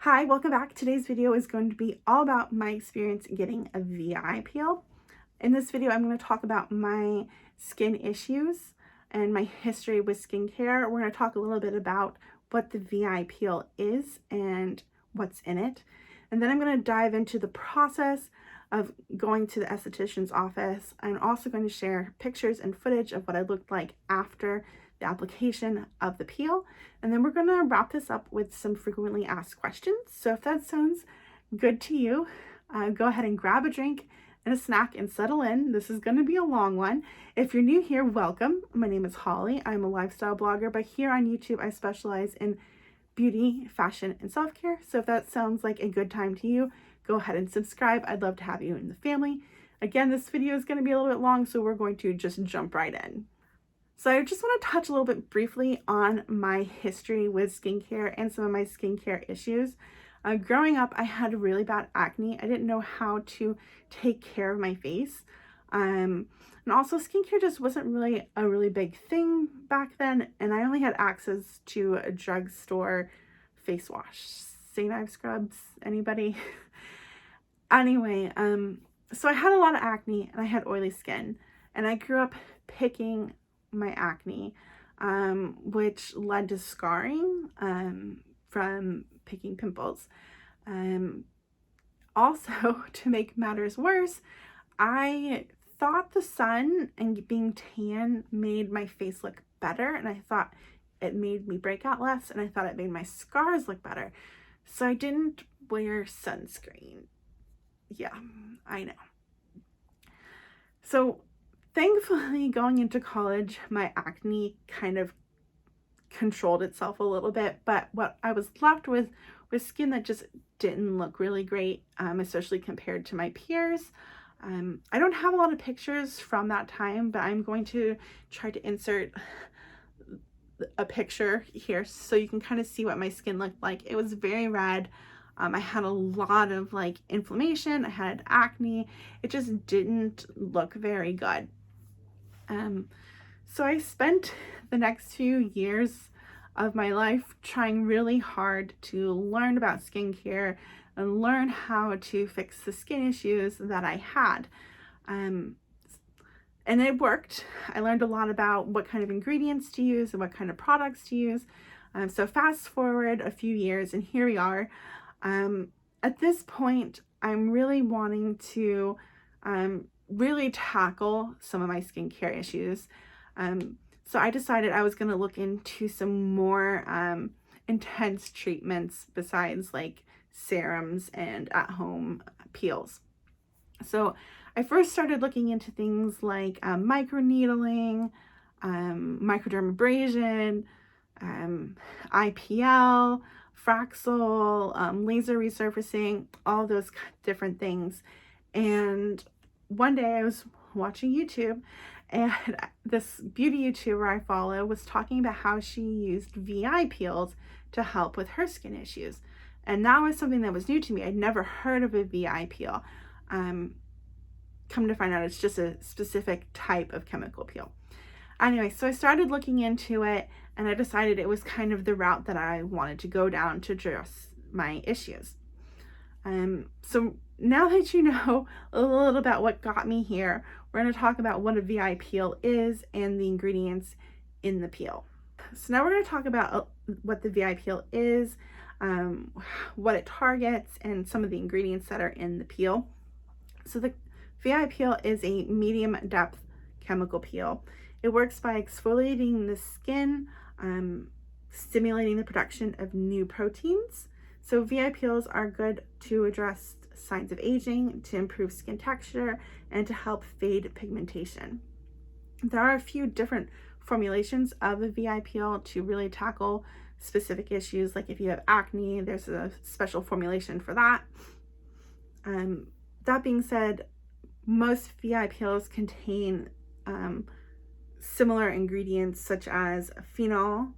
Hi, welcome back. Today's video is going to be all about my experience getting a VI peel. In this video, I'm going to talk about my skin issues and my history with skincare. We're going to talk a little bit about what the VI peel is and what's in it. And then I'm going to dive into the process of going to the esthetician's office. I'm also going to share pictures and footage of what I looked like after the application of the peel. And then we're going to wrap this up with some frequently asked questions. So if that sounds good to you, go ahead and grab a drink and a snack and settle in. This is going to be a long one. If you're new here, welcome. My name is Holly. I'm a lifestyle blogger, but here on YouTube, I specialize in beauty, fashion, and self-care. So if that sounds like a good time to you, go ahead and subscribe. I'd love to have you in the family. Again, this video is going to be a little bit long, so we're going to just jump right in. So I just want to touch a little bit briefly on my history with skincare and some of my skincare issues. Growing up, I had really bad acne. I didn't know how to take care of my face. And also skincare just wasn't really a really big thing back then. And I only had access to a drugstore face wash. St. Ives scrubs, anybody? Anyway, so I had a lot of acne and I had oily skin. And I grew up picking my acne, which led to scarring from picking pimples. Also, to make matters worse, I thought the sun and being tan made my face look better, and I thought it made me break out less, and I thought it made my scars look better. So I didn't wear sunscreen. Yeah, I know. So thankfully, going into college, my acne kind of controlled itself a little bit, but what I was left with was skin that just didn't look really great, especially compared to my peers. I don't have a lot of pictures from that time, but I'm going to try to insert a picture here so you can kind of see what my skin looked like. It was very red. I had a lot of inflammation. I had acne. It just didn't look very good. So I spent the next few years of my life trying really hard to learn about skincare and learn how to fix the skin issues that I had. And it worked. I learned a lot about what kind of ingredients to use and what kind of products to use. So fast forward a few years and here we are. At this point, I'm really wanting to really tackle some of my skincare issues. So I decided I was going to look into some more intense treatments besides serums and at-home peels. So I first started looking into things like microneedling, microdermabrasion, IPL, Fraxel, laser resurfacing, all those different things. And one day I was watching YouTube and this beauty YouTuber I follow was talking about how she used VI peels to help with her skin issues. And that was something that was new to me. I'd never heard of a VI peel. Come to find out it's just a specific type of chemical peel. Anyway, so I started looking into it and I decided it was kind of the route that I wanted to go down to address my issues. So now that you know a little about what got me here, we're going to talk about what a VI peel is and the ingredients in the peel. So now we're going to talk about what the VI peel is, what it targets, and some of the ingredients that are in the peel. So the VI peel is a medium depth chemical peel. It works by exfoliating the skin, stimulating the production of new proteins. So VI peels are good to address signs of aging, to improve skin texture, and to help fade pigmentation. There are a few different formulations of a VI peel to really tackle specific issues. Like if you have acne, there's a special formulation for that. That being said, most VI peels contain similar ingredients such as phenol,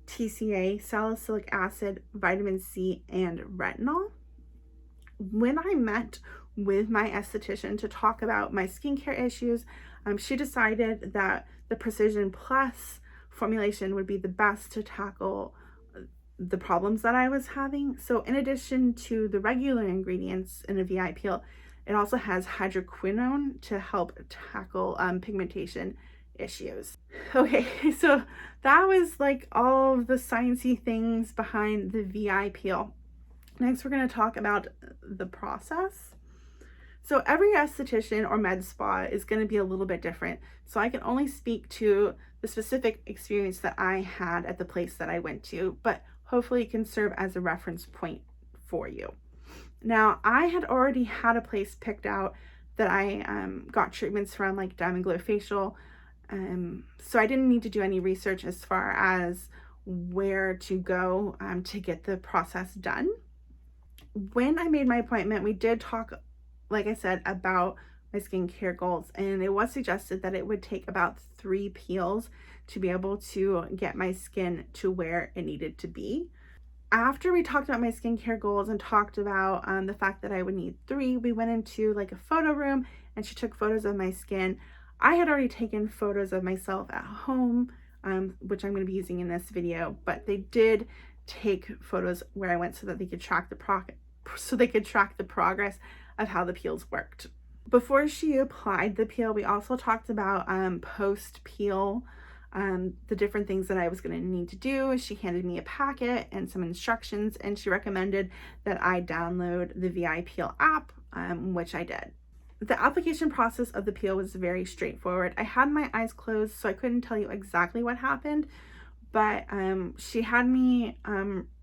TCA, salicylic acid, vitamin C, and retinol. When I met with my esthetician to talk about my skincare issues, she decided that the Precision Plus formulation would be the best to tackle the problems that I was having. So in addition to the regular ingredients in a VI peel, it also has hydroquinone to help tackle pigmentation issues. Okay, so that was like all of the sciencey things behind the VI peel. Next, we're going to talk about the process. So every esthetician or med spa is going to be a little bit different. So I can only speak to the specific experience that I had at the place that I went to, but hopefully it can serve as a reference point for you. Now, I had already had a place picked out that I got treatments from, like Diamond Glow Facial. So I didn't need to do any research as far as where to go to get the process done. When I made my appointment, we did talk, like I said, about my skincare goals, and it was suggested that it would take about 3 peels to be able to get my skin to where it needed to be. After we talked about my skincare goals and talked about the fact that I would need 3, we went into like a photo room and she took photos of my skin. I had already taken photos of myself at home, which I'm going to be using in this video, but they did take photos where I went so that they could track the progress of how the peels worked. Before she applied the peel, we also talked about post-peel, the different things that I was going to need to do. She handed me a packet and some instructions, and she recommended that I download the VI Peel app, which I did. The application process of the peel was very straightforward. I had my eyes closed, so I couldn't tell you exactly what happened, but she had me,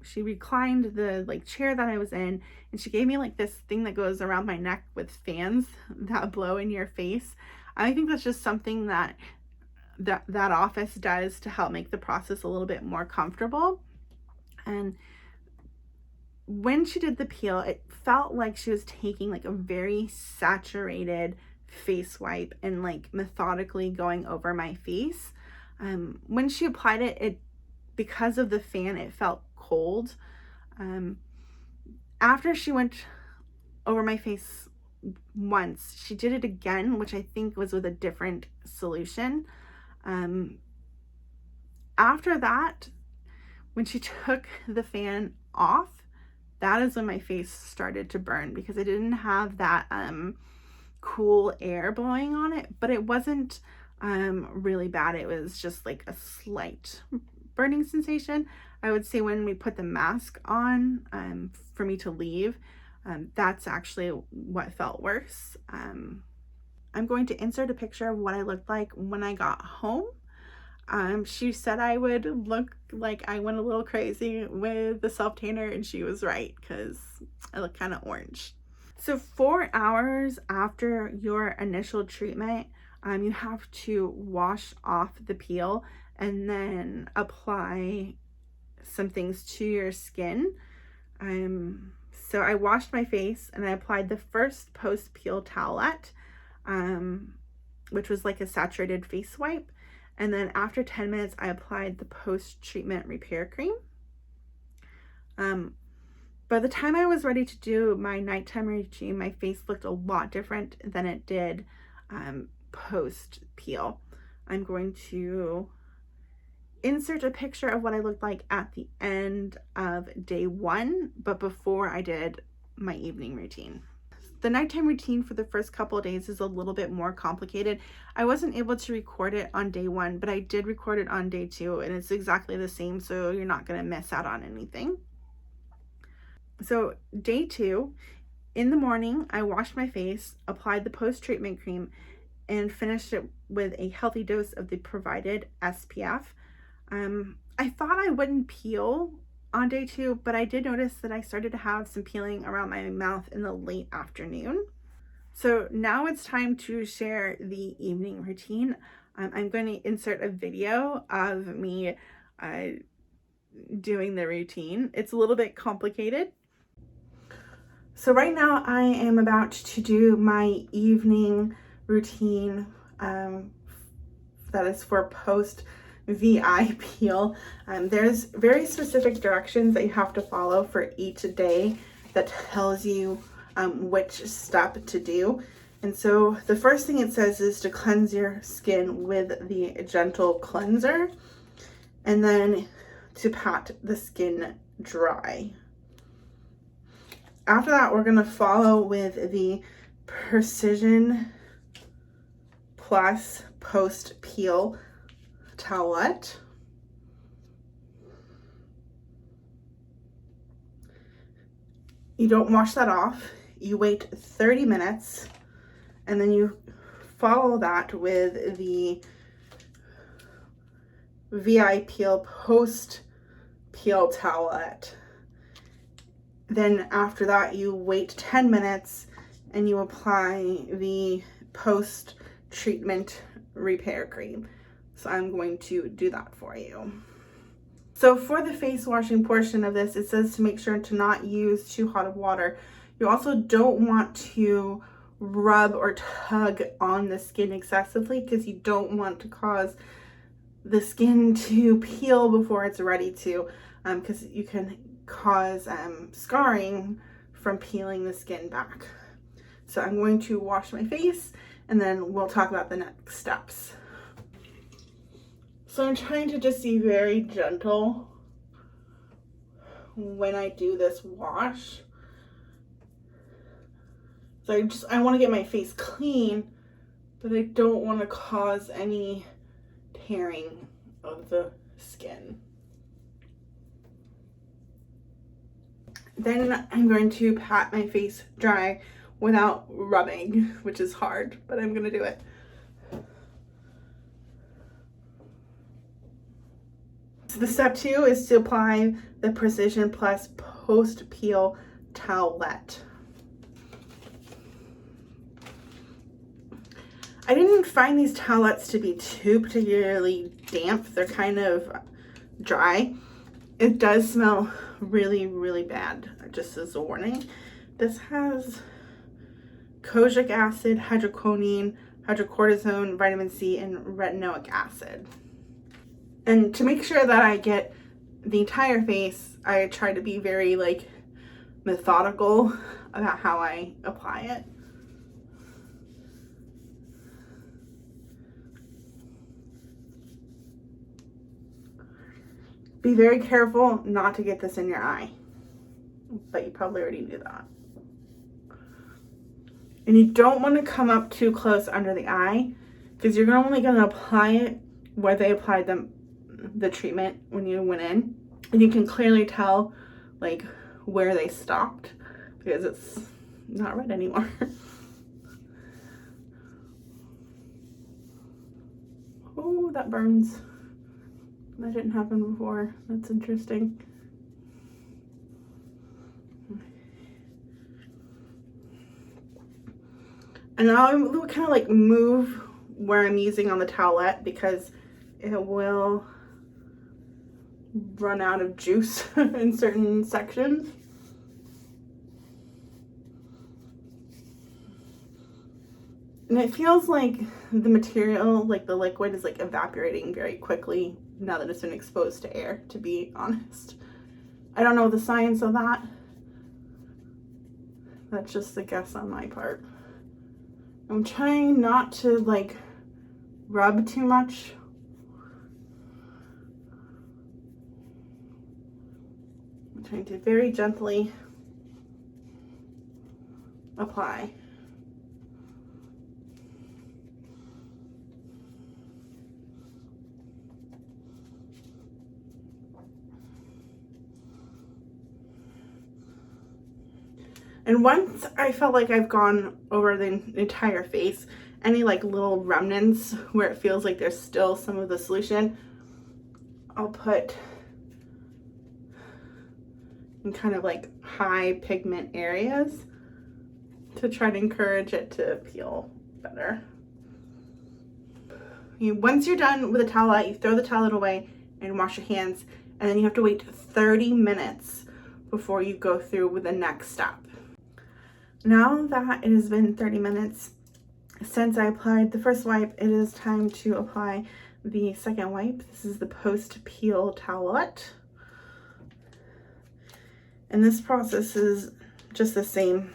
she reclined the like chair that I was in, and she gave me like this thing that goes around my neck with fans that blow in your face. I think that's just something that office does to help make the process a little bit more comfortable. And when she did the peel, it felt like she was taking like a very saturated face wipe and like methodically going over my face. When she applied it, because of the fan, it felt cold. After she went over my face once, she did it again, which I think was with a different solution. After that, when she took the fan off, that is when my face started to burn, because I didn't have that cool air blowing on it, but it wasn't really bad. It was just like a slight burning sensation. I would say when we put the mask on for me to leave, that's actually what felt worse. I'm going to insert a picture of what I looked like when I got home. She said I would look like I went a little crazy with the self tanner, and she was right, because I look kind of orange. So 4 hours after your initial treatment, you have to wash off the peel and then apply some things to your skin. So I washed my face and I applied the first post-peel towelette, which was like a saturated face wipe. And then after 10 minutes, I applied the post-treatment repair cream. By the time I was ready to do my nighttime routine, my face looked a lot different than it did post-peel. I'm going to insert a picture of what I looked like at the end of day 1, but before I did my evening routine. The nighttime routine for the first couple of days is a little bit more complicated. I wasn't able to record it on day 1, but I did record it on day 2, and it's exactly the same, so you're not going to miss out on anything. So day 2, in the morning, I washed my face, applied the post-treatment cream, and finished it with a healthy dose of the provided SPF. I thought I wouldn't peel on day 2, but I did notice that I started to have some peeling around my mouth in the late afternoon. So now it's time to share the evening routine. I'm going to insert a video of me doing the routine. It's a little bit complicated. So right now I am about to do my evening routine that is for post VI peel. There's very specific directions that you have to follow for each day that tells you which step to do. And so the first thing it says is to cleanse your skin with the gentle cleanser, and then to pat the skin dry. After that, we're gonna follow with the Precision Plus Post Peel Towelette. You don't wash that off. You wait 30 minutes and then you follow that with the VI Peel Post Peel Towelette. Then after that, you wait 10 minutes and you apply the post treatment repair cream. So I'm going to do that for you. So for the face washing portion of this, it says to make sure to not use too hot of water. You also don't want to rub or tug on the skin excessively because you don't want to cause the skin to peel before it's ready to, because you can cause scarring from peeling the skin back. So I'm going to wash my face and then we'll talk about the next steps. So I'm trying to just be very gentle when I do this wash. So I want to get my face clean, but I don't want to cause any tearing of the skin. Then I'm going to pat my face dry without rubbing, which is hard, but I'm gonna do it. So the step 2 is to apply the Precision Plus Post Peel Towelette. I didn't find these towelettes to be too particularly damp. They're kind of dry. It does smell really, really bad, just as a warning. This has kojic acid, hydroquinone, hydrocortisone, vitamin C, and retinoic acid. And to make sure that I get the entire face, I try to be very methodical about how I apply it. Be very careful not to get this in your eye, but you probably already knew that. And you don't want to come up too close under the eye because you're only going to apply it where they applied the treatment when you went in. And you can clearly tell where they stopped because it's not red anymore. Oh, that burns. That didn't happen before. That's interesting. And now I'm kind of move where I'm using on the towelette because it will run out of juice in certain sections. And it feels like the material, the liquid, is evaporating very quickly now that it's been exposed to air, to be honest. I don't know the science of that. That's just a guess on my part. I'm trying not to rub too much. I'm trying to very gently apply. And once I felt like I've gone over the entire face, any little remnants where it feels like there's still some of the solution, I'll put in kind of high pigment areas to try to encourage it to peel better. Once you're done with the towelette, you throw the towelette away and wash your hands, and then you have to wait 30 minutes before you go through with the next step. Now that it has been 30 minutes since I applied the first wipe, it is time to apply the second wipe. This is the Post Peel Towelette. And this process is just the same.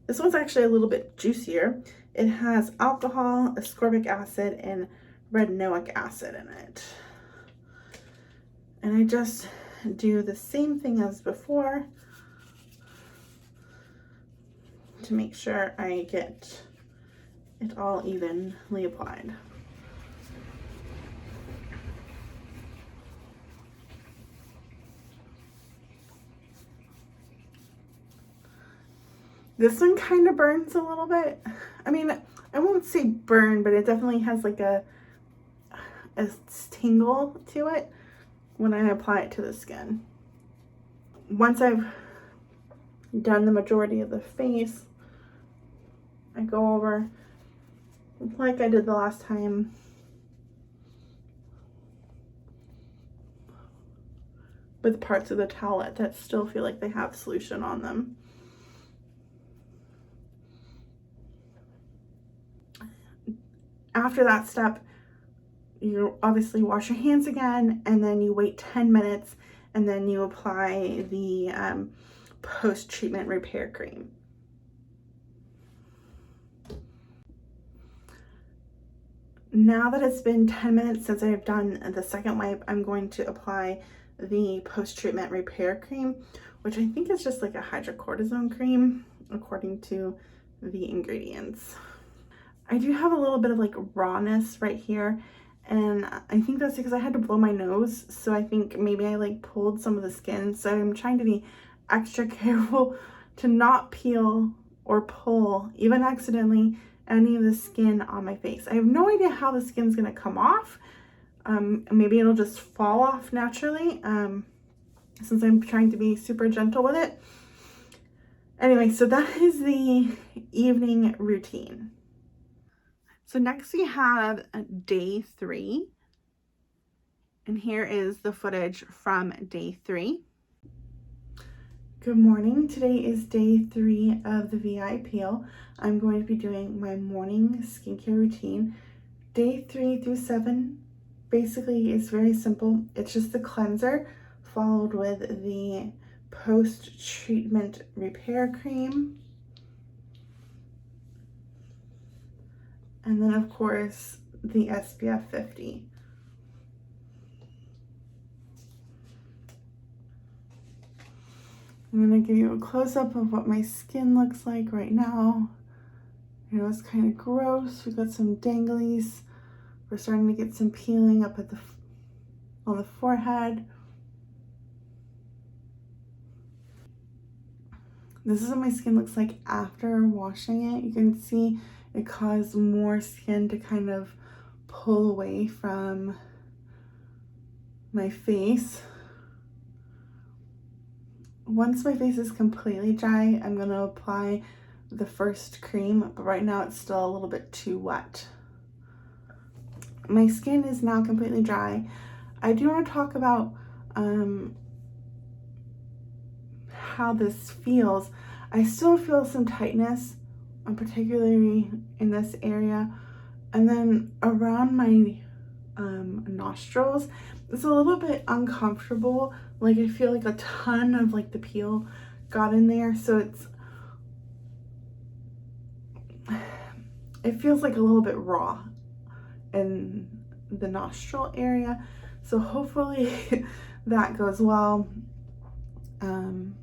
This one's actually a little bit juicier. It has alcohol, ascorbic acid, and retinoic acid in it. And I just do the same thing as before to make sure I get it all evenly applied. This one kind of burns a little bit. I mean, I won't say burn, but it definitely has like a tingle to it when I apply it to the skin. Once I've done the majority of the face, I go over like I did the last time. With parts of the towelette that still feel like they have solution on them. After that step, you obviously wash your hands again, and then you wait 10 minutes, and then you apply the post-treatment repair cream. Now that it's been 10 minutes since I've done the second wipe, I'm going to apply the post-treatment repair cream, which I think is just like a hydrocortisone cream according to the ingredients. I do have a little bit of like rawness right here, and I think that's because I had to blow my nose, so I think maybe I like pulled some of the skin, so I'm trying to be extra careful to not peel or pull, even accidentally, any of the skin on my face. I have no idea how the skin's gonna come off. Maybe it'll just fall off naturally, since I'm trying to be super gentle with it. Anyway, so that is the evening routine. So next we have day 3, and here is the footage from day 3. Good morning. Today is day 3 of the VI peel. I'm going to be doing my morning skincare routine. Day 3 through 7 basically is very simple. It's just the cleanser followed with the post-treatment repair cream. And then of course the SPF 50. I'm gonna give you a close-up of what my skin looks like right now. You know, it's kind of gross. We've got some danglies. We're starting to get some peeling up at on the forehead. This is what my skin looks like after washing it. You can see it caused more skin to kind of pull away from my face. Once my face is completely dry, I'm going to apply the first cream, but right now it's still a little bit too wet. My skin is now completely dry. I do want to talk about how this feels. I still feel some tightness, particularly in this area, and then around my nostrils. It's a little bit uncomfortable. Like I feel like a ton of like the peel got in there, so it feels like a little bit raw in the nostril area. So hopefully that goes well. And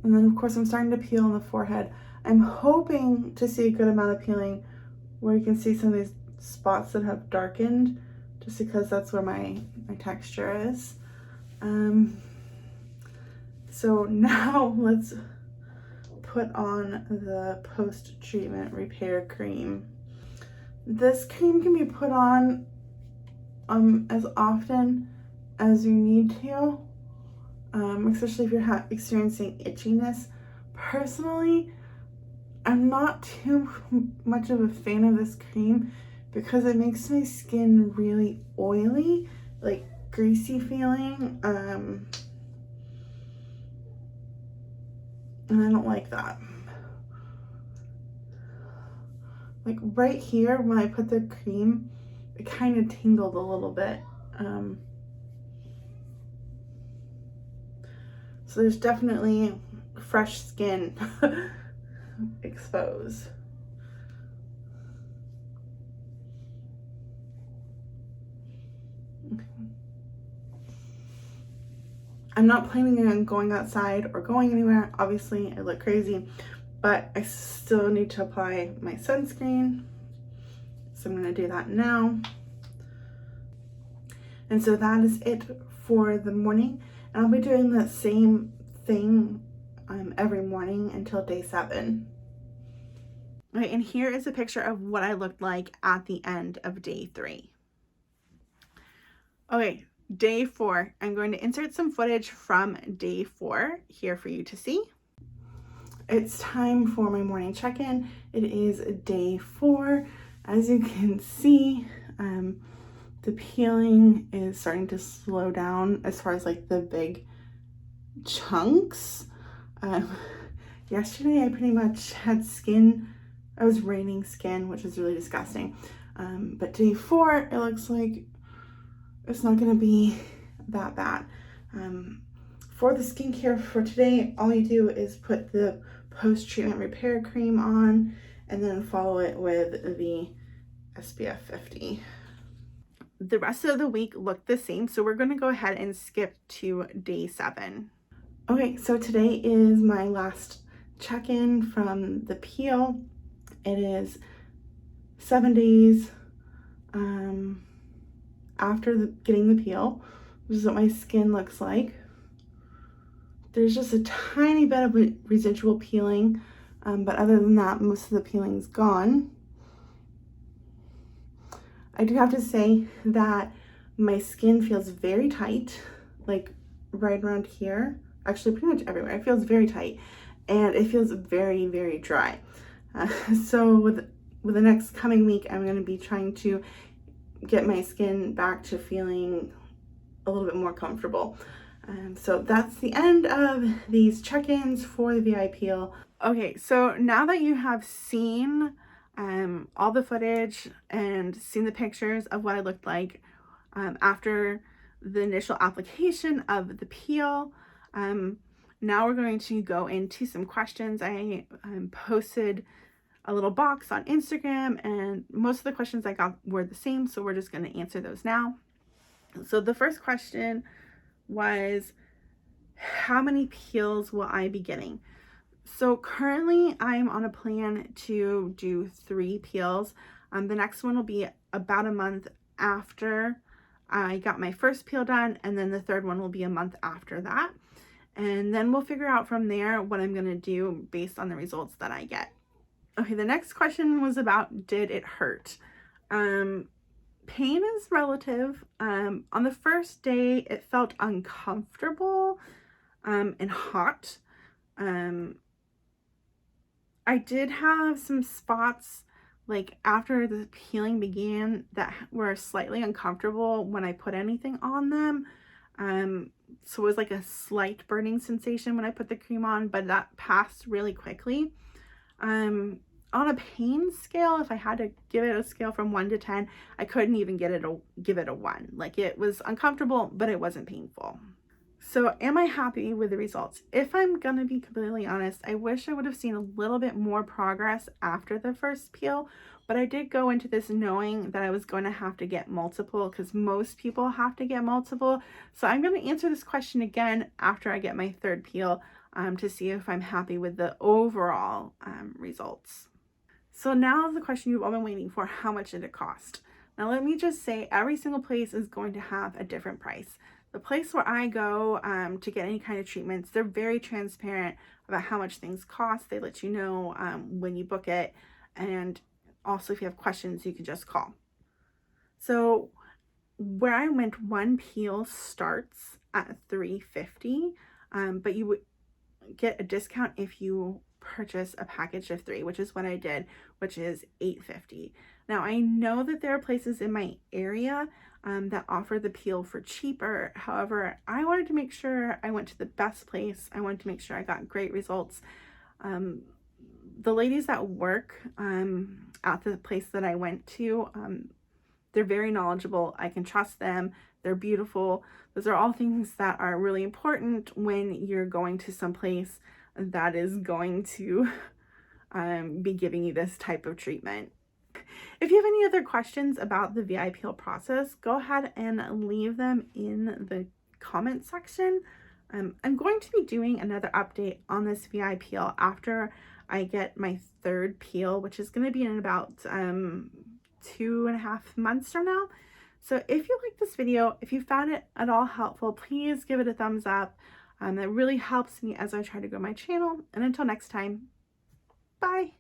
then of course I'm starting to peel on the forehead. I'm hoping to see a good amount of peeling where you can see some of these spots that have darkened, just because that's where my texture is. So now let's put on the post-treatment repair cream. This cream can be put on as often as you need to, especially if you're experiencing itchiness. Personally, I'm not too much of a fan of this cream because it makes my skin really oily, like greasy feeling, and I don't like that. Like right here when I put the cream, it kind of tingled a little bit. So there's definitely fresh skin exposed. I'm not planning on going outside or going anywhere. Obviously, I look crazy, but I still need to apply my sunscreen. So I'm going to do that now. And so that is it for the morning. And I'll be doing the same thing every morning until day 7. Okay, and here is a picture of what I looked like at the end of day 3. Okay, day 4. I'm going to insert some footage from day 4 here for you to see. It's time for my morning check-in. It is day 4. As you can see, the peeling is starting to slow down as far as like the big chunks. Yesterday I pretty much had skin, I was raining skin, which was really disgusting. But day 4, it looks like it's not gonna be that bad. For the skincare for today, all you do is put the post-treatment repair cream on and then follow it with the SPF 50. The rest of the week looked the same, so we're going to go ahead and skip to day 7. Okay, so today is my last check-in from the peel. It is 7 days after getting the peel. This is what my skin looks like. There's just a tiny bit of residual peeling, but other than that, most of the peeling's gone. I do have to say that my skin feels very tight, like right around here. Actually, pretty much everywhere. It feels very tight, and it feels very, very dry. So with the next coming week, I'm going to be trying to get my skin back to feeling a little bit more comfortable. So that's the end of these check-ins for the VI peel. Okay, so now that you have seen all the footage and seen the pictures of what I looked like after the initial application of the peel, now we're going to go into some questions. I posted a little box on Instagram, and most of the questions I got were the same, so we're just going to answer those now. So the first question was, how many peels will I be getting? So currently I'm on a plan to do 3 peels. The next one will be about a month after I got my first peel done, and then the third one will be a month after that. And then we'll figure out from there what I'm going to do based on the results that I get. Okay, the next question was about, did it hurt? Pain is relative. On the first day, it felt uncomfortable and hot. I did have some spots like after the peeling began that were slightly uncomfortable when I put anything on them. So it was like a slight burning sensation when I put the cream on, but that passed really quickly. On a pain scale, if I had to give it a scale from 1 to 10, I couldn't even give it a 1. Like, it was uncomfortable, but it wasn't painful. So am I happy with the results? If I'm gonna be completely honest, I wish I would have seen a little bit more progress after the first peel, but I did go into this knowing that I was going to have to get multiple, because most people have to get multiple. So I'm going to answer this question again after I get my 3rd peel to see if I'm happy with the overall results. So now the question you've all been waiting for: how much did it cost? Now let me just say, every single place is going to have a different price. The place where I go to get any kind of treatments, they're very transparent about how much things cost. They let you know when you book it, and also if you have questions, you can just call. So where I went, 1 peel starts at $3.50, but you would get a discount if you purchase a package of 3, which is what I did, which is $8.50. Now I know that there are places in my area that offer the peel for cheaper. However, I wanted to make sure I went to the best place. I wanted to make sure I got great results. The ladies that work at the place that I went to, they're very knowledgeable. I can trust them. They're beautiful. Those are all things that are really important when you're going to some place that is going to be giving you this type of treatment. If you have any other questions about the VI peel process, go ahead and leave them in the comment section. I'm going to be doing another update on this VI peel after I get my third peel, which is going to be in about 2.5 months from now. So if you like this video, if you found it at all helpful, please give it a thumbs up. That really helps me as I try to grow my channel. And until next time, bye.